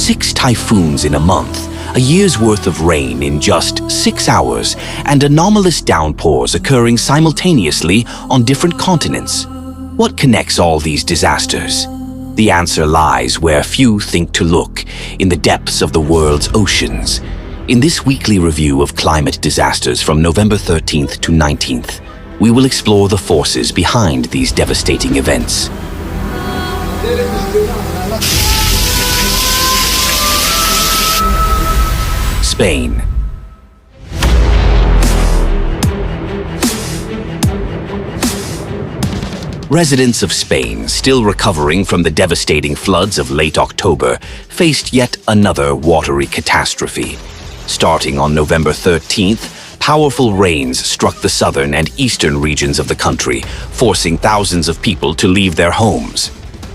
6 typhoons in a month, a year's worth of rain in just 6 hours, and anomalous downpours occurring simultaneously on different continents. What connects all these disasters? The answer lies where few think to look, in the depths of the world's oceans. In this weekly review of climate disasters from November 13th to 19th, we will explore the forces behind these devastating events. Spain. Residents of Spain, still recovering from the devastating floods of late October, faced yet another watery catastrophe. Starting on November 13th, powerful rains struck the southern and eastern regions of the country, forcing thousands of people to leave their homes.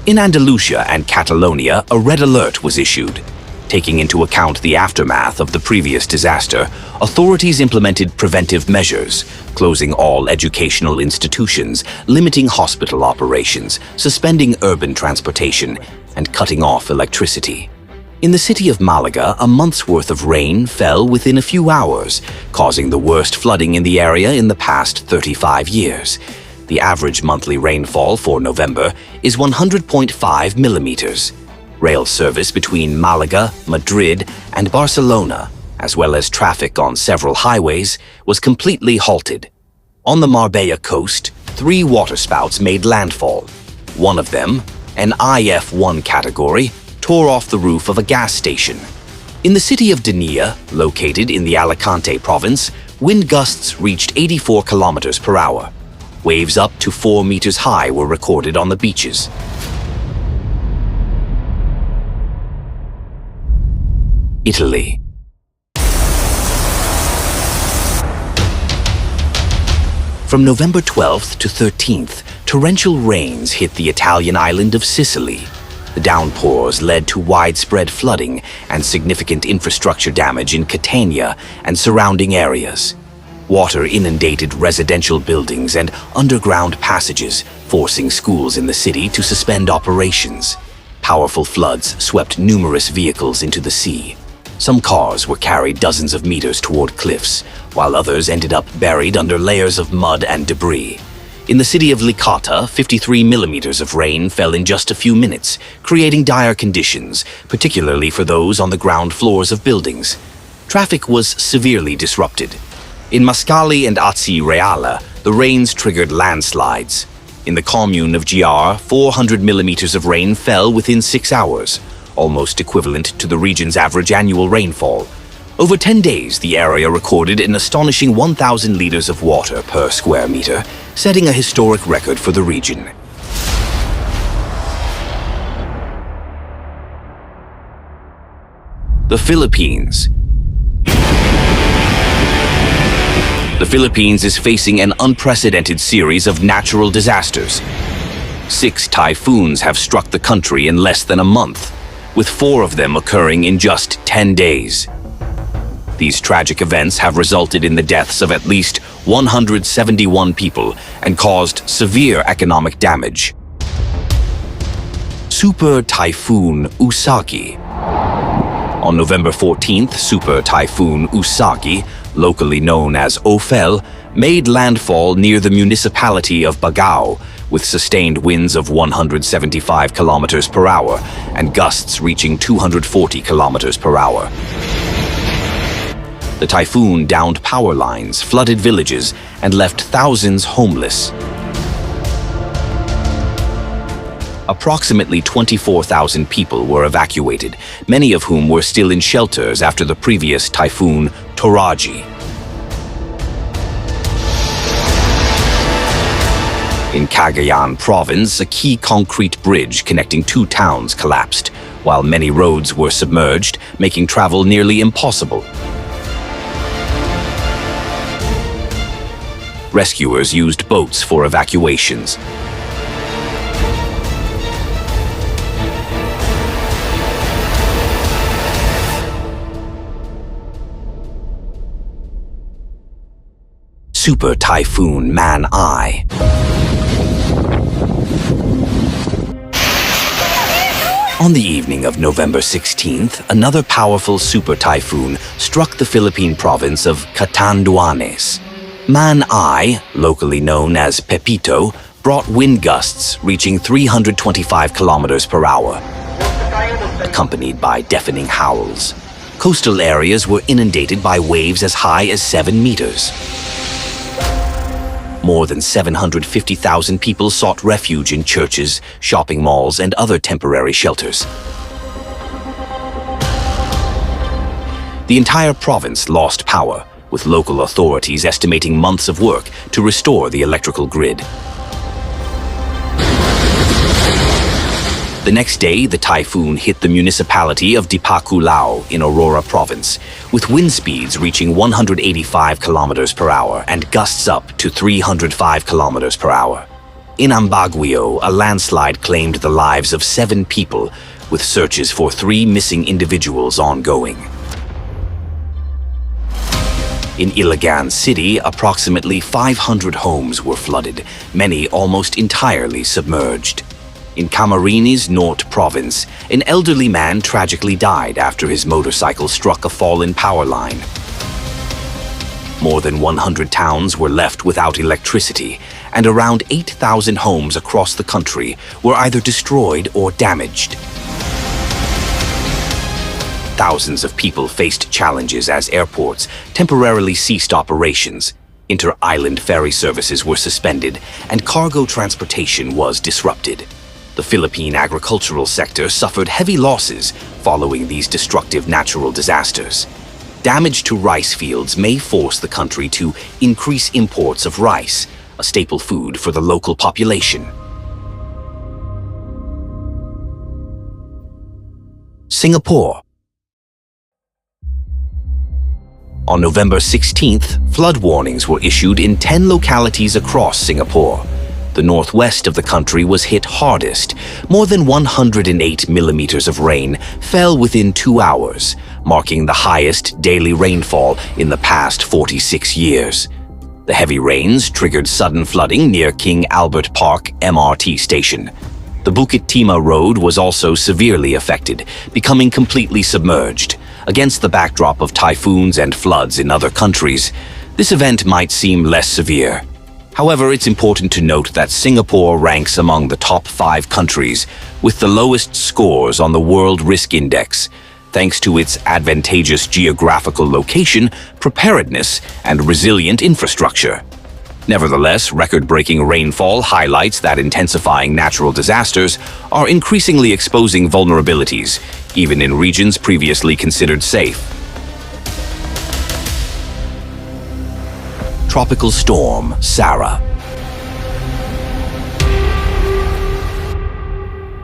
In Andalusia and Catalonia, a red alert was issued. Taking into account the aftermath of the previous disaster, authorities implemented preventive measures, closing all educational institutions, limiting hospital operations, suspending urban transportation, and cutting off electricity. In the city of Malaga, a month's worth of rain fell within a few hours, causing the worst flooding in the area in the past 35 years. The average monthly rainfall for November is 100.5 millimeters. Rail service between Malaga, Madrid, and Barcelona, as well as traffic on several highways, was completely halted. On the Marbella coast, 3 waterspouts made landfall. One of them, an IF1 category, tore off the roof of a gas station. In the city of Denia, located in the Alicante province, wind gusts reached 84 kilometers per hour. Waves up to 4 meters high were recorded on the beaches. Italy. From November 12th to 13th, torrential rains hit the Italian island of Sicily. The downpours led to widespread flooding and significant infrastructure damage in Catania and surrounding areas. Water inundated residential buildings and underground passages, forcing schools in the city to suspend operations. Powerful floods swept numerous vehicles into the sea. Some cars were carried dozens of meters toward cliffs, while others ended up buried under layers of mud and debris. In the city of Licata, 53 millimeters of rain fell in just a few minutes, creating dire conditions, particularly for those on the ground floors of buildings. Traffic was severely disrupted. In Mascali and Acireale, the rains triggered landslides. In the commune of Giar, 400 millimeters of rain fell within 6 hours, almost equivalent to the region's average annual rainfall. Over 10 days, the area recorded an astonishing 1,000 liters of water per square meter, setting a historic record for the region. The Philippines. The Philippines is facing an unprecedented series of natural disasters. 6 typhoons have struck the country in less than a month, with 4 of them occurring in just 10 days. These tragic events have resulted in the deaths of at least 171 people and caused severe economic damage. Super Typhoon Usagi. On November 14th, Super Typhoon Usagi, locally known as Ophel, made landfall near the municipality of Bagao, with sustained winds of 175 kilometers per hour and gusts reaching 240 kilometers per hour. The typhoon downed power lines, flooded villages, and left thousands homeless. Approximately 24,000 people were evacuated, many of whom were still in shelters after the previous typhoon Toraji. In Cagayan province, a key concrete bridge connecting 2 towns collapsed, while many roads were submerged, making travel nearly impossible. Rescuers used boats for evacuations. Super Typhoon Man-I. On the evening of November 16th, another powerful super typhoon struck the Philippine province of Catanduanes. Man-I, locally known as Pepito, brought wind gusts reaching 325 kilometers per hour, accompanied by deafening howls. Coastal areas were inundated by waves as high as 7 meters. More than 750,000 people sought refuge in churches, shopping malls, and other temporary shelters. The entire province lost power, with local authorities estimating months of work to restore the electrical grid. The next day, the typhoon hit the municipality of Dipaculao in Aurora Province, with wind speeds reaching 185 kilometers per hour and gusts up to 305 kilometers per hour. In Ambaguio, a landslide claimed the lives of 7 people, with searches for 3 missing individuals ongoing. In Iligan City, approximately 500 homes were flooded, many almost entirely submerged. In Camarines Norte Province, an elderly man tragically died after his motorcycle struck a fallen power line. More than 100 towns were left without electricity, and around 8,000 homes across the country were either destroyed or damaged. Thousands of people faced challenges as airports temporarily ceased operations, inter-island ferry services were suspended, and cargo transportation was disrupted. The Philippine agricultural sector suffered heavy losses following these destructive natural disasters. Damage to rice fields may force the country to increase imports of rice, a staple food for the local population. Singapore. On November 16th, flood warnings were issued in 10 localities across Singapore. The northwest of the country was hit hardest. More than 108 millimeters of rain fell within 2 hours, marking the highest daily rainfall in the past 46 years. The heavy rains triggered sudden flooding near King Albert Park MRT station. The Bukit Timah Road was also severely affected, becoming completely submerged. Against the backdrop of typhoons and floods in other countries, this event might seem less severe. However, it's important to note that Singapore ranks among the top 5 countries with the lowest scores on the World Risk Index, thanks to its advantageous geographical location, preparedness, and resilient infrastructure. Nevertheless, record-breaking rainfall highlights that intensifying natural disasters are increasingly exposing vulnerabilities, even in regions previously considered safe. Tropical storm Sara.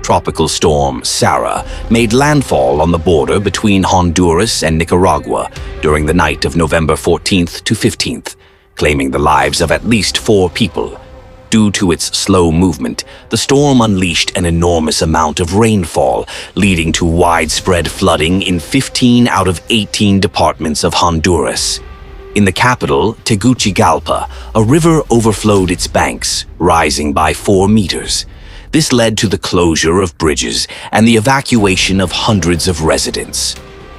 Tropical storm Sara made landfall on the border between Honduras and Nicaragua during the night of November 14th to 15th, claiming the lives of at least 4 people. Due to its slow movement, the storm unleashed an enormous amount of rainfall, leading to widespread flooding in 15 out of 18 departments of Honduras. In the capital, Tegucigalpa, a river overflowed its banks, rising by 4 meters. This led to the closure of bridges and the evacuation of hundreds of residents.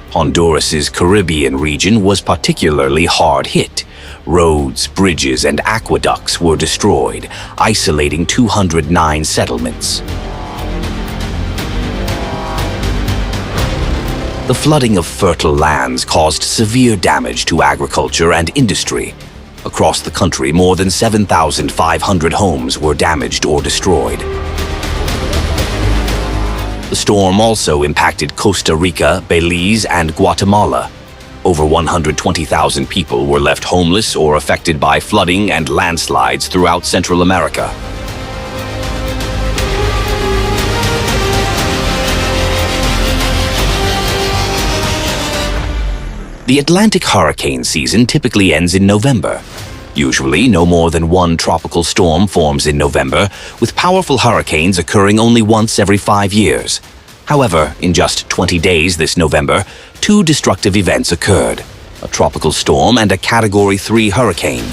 Honduras's Caribbean region was particularly hard hit. Roads, bridges, and aqueducts were destroyed, isolating 209 settlements. The flooding of fertile lands caused severe damage to agriculture and industry. Across the country, more than 7,500 homes were damaged or destroyed. The storm also impacted Costa Rica, Belize, and Guatemala. Over 120,000 people were left homeless or affected by flooding and landslides throughout Central America. The Atlantic hurricane season typically ends in November. Usually, no more than 1 tropical storm forms in November, with powerful hurricanes occurring only once every 5 years. However, in just 20 days this November, 2 destructive events occurred: a tropical storm and a Category 3 hurricane.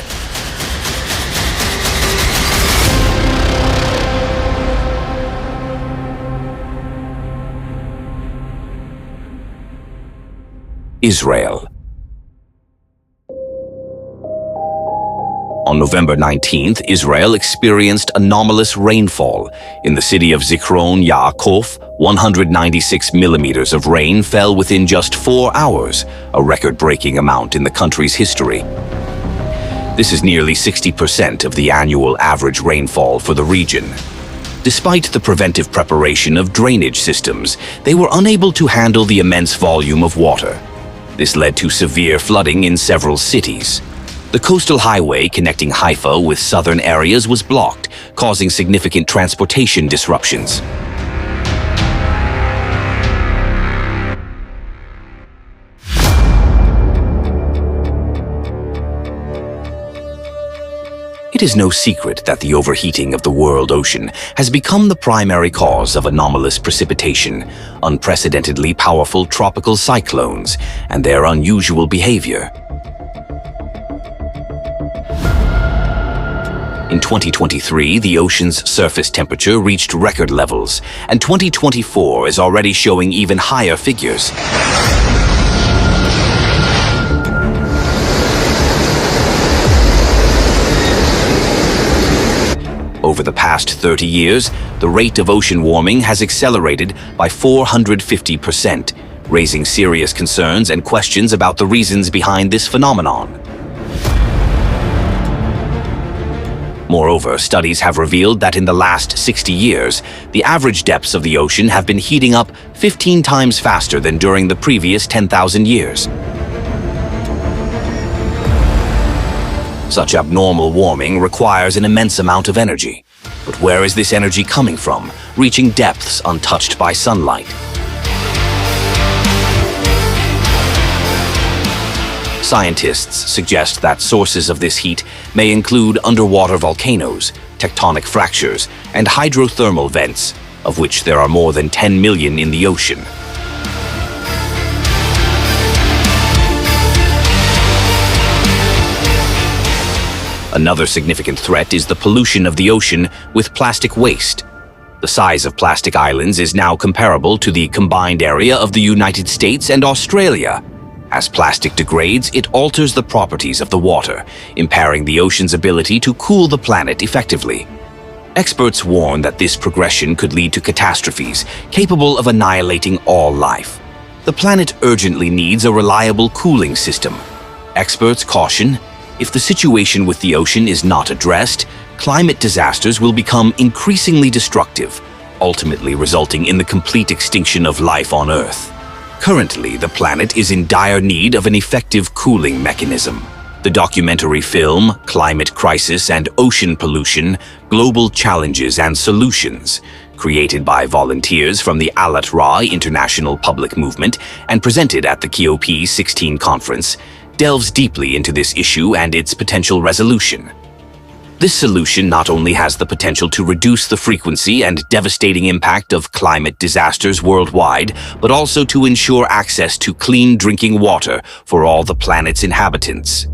Israel. On November 19th, Israel experienced anomalous rainfall. In the city of Zichron Yaakov, 196 millimeters of rain fell within just 4 hours, a record-breaking amount in the country's history. This is nearly 60% of the annual average rainfall for the region. Despite the preventive preparation of drainage systems, they were unable to handle the immense volume of water. This led to severe flooding in several cities. The coastal highway connecting Haifa with southern areas was blocked, causing significant transportation disruptions. It is no secret that the overheating of the world ocean has become the primary cause of anomalous precipitation, unprecedentedly powerful tropical cyclones, and their unusual behavior. In 2023, the ocean's surface temperature reached record levels, and 2024 is already showing even higher figures. Over the past 30 years, the rate of ocean warming has accelerated by 450%, raising serious concerns and questions about the reasons behind this phenomenon. Moreover, studies have revealed that in the last 60 years, the average depths of the ocean have been heating up 15 times faster than during the previous 10,000 years. Such abnormal warming requires an immense amount of energy. But where is this energy coming from, reaching depths untouched by sunlight? Scientists suggest that sources of this heat may include underwater volcanoes, tectonic fractures, and hydrothermal vents, of which there are more than 10 million in the ocean. Another significant threat is the pollution of the ocean with plastic waste. The size of plastic islands is now comparable to the combined area of the United States and Australia. As plastic degrades, it alters the properties of the water, impairing the ocean's ability to cool the planet effectively. Experts warn that this progression could lead to catastrophes capable of annihilating all life. The planet urgently needs a reliable cooling system. Experts caution, if the situation with the ocean is not addressed, climate disasters will become increasingly destructive, ultimately resulting in the complete extinction of life on Earth. Currently, the planet is in dire need of an effective cooling mechanism. The documentary film, Climate Crisis and Ocean Pollution, Global Challenges and Solutions, created by volunteers from the ALATRA International Public Movement and presented at the COP16 conference, delves deeply into this issue and its potential resolution. This solution not only has the potential to reduce the frequency and devastating impact of climate disasters worldwide, but also to ensure access to clean drinking water for all the planet's inhabitants.